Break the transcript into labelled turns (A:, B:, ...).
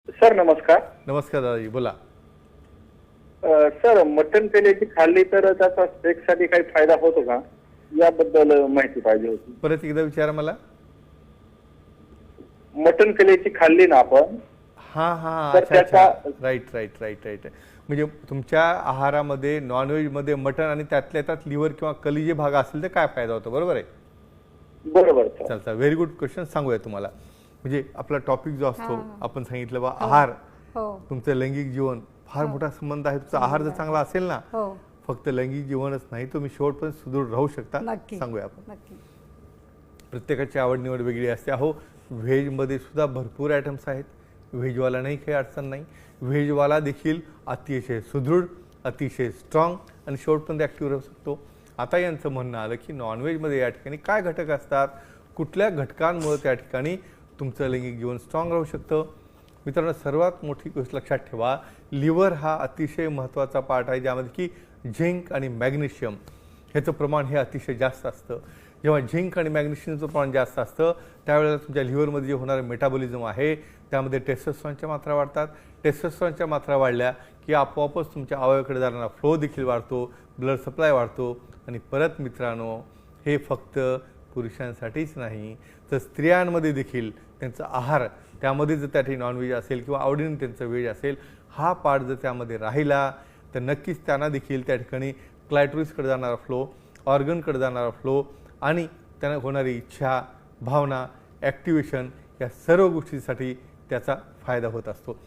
A: Sir नमस्कार.
B: नमस्कार दादाजी, बोला.
A: सर मटन पेल्याची खाल्ली तर त्याचा सेक्ससाठी काही फायदा होतो का, याबद्दल माहिती पाहिजे होती.
B: परत एकदा विचारा मला.
A: मटन पेल्याची खाल्ली ना आपण.
B: हा हा
A: तर
B: अच्छा अच्छा,
A: त्याचा
B: राईट राईट राईट राईट. म्हणजे तुमच्या आहारामध्ये नॉनव्हेजमध्ये मटन आणि त्यातल्या त्यात लिव्हर किंवा कलिजे भाग असेल तर काय फायदा होतो, बरोबर आहे?
A: बरोबर सर.
B: चल चल, व्हेरी गुड क्वेश्चन. सांगूया तुम्हाला. म्हणजे आपला टॉपिक जो असतो,
C: हां.
B: आपण सांगितलं बा आहार,
C: हो
B: तुमचं लैंगिक जीवन फार मोठा संबंध आहे. तुमचा आहार जर चांगला असेल ना,
C: हो
B: फक्त लैंगिक जीवनच नाही, तुम्ही शेवटपर्यंत सुदृढ राहू शकता.
C: नक्की
B: सांगूया आपण.
C: नक्की.
B: प्रत्येकाची आवड निवड वेगळी असते. अहो, व्हेजमध्ये सुद्धा भरपूर आयटम्स आहेत. व्हेजवाला नाही, काही अडचण नाही. व्हेजवाला देखील अतिशय सुदृढ, अतिशय स्ट्रॉंग आणि शेवटपर्यंत ॲक्टिव्ह राहू शकतो. आता यांचं म्हणणं आलं की नॉनव्हेजमध्ये या ठिकाणी काय घटक असतात, कुठल्या घटकांमुळे त्या ठिकाणी तुमचं लैंगिक जीवन स्ट्रॉंग राहू शकतं. मित्रांनो, सर्वात मोठी गोष्ट लक्षात ठेवा, लिव्हर हा अतिशय महत्त्वाचा पार्ट आहे, ज्यामध्ये की झिंक आणि मॅग्नेशियम ह्याचं प्रमाण हे अतिशय जास्त असतं. जेव्हा झिंक आणि मॅग्नेशियमचं प्रमाण जास्त असतं त्यावेळेला तुमच्या लिव्हरमध्ये जे होणारं मेटाबॉलिझम आहे त्यामध्ये टेस्टोस्टेरॉनच्या मात्रा वाढतात. टेस्टोस्टेरॉनच्या मात्रा वाढल्या की आपोआपच तुमच्या अवयवाकडे जाणारा फ्लो देखील वाढतो, ब्लड सप्लाय वाढतो. आणि परत मित्रांनो, हे फक्त पुरुषांसाठीच नाही, तर स्त्रियांमध्ये देखील त्यांचा आहार, त्यामध्ये जर त्या ठिकाणी नॉनव्हेज असेल किंवा आवडीने त्यांचं व्हेज असेल, हा पार्ट जर त्यामध्ये राहिला तर नक्कीच त्यांना देखील त्या ठिकाणी क्लायटोरिसकडे जाणारा फ्लो, ऑर्गनकडे जाणारा फ्लो आणि त्यांना होणारी इच्छा, भावना, ॲक्टिवेशन या सर्व गोष्टींसाठी त्याचा फायदा होत असतो.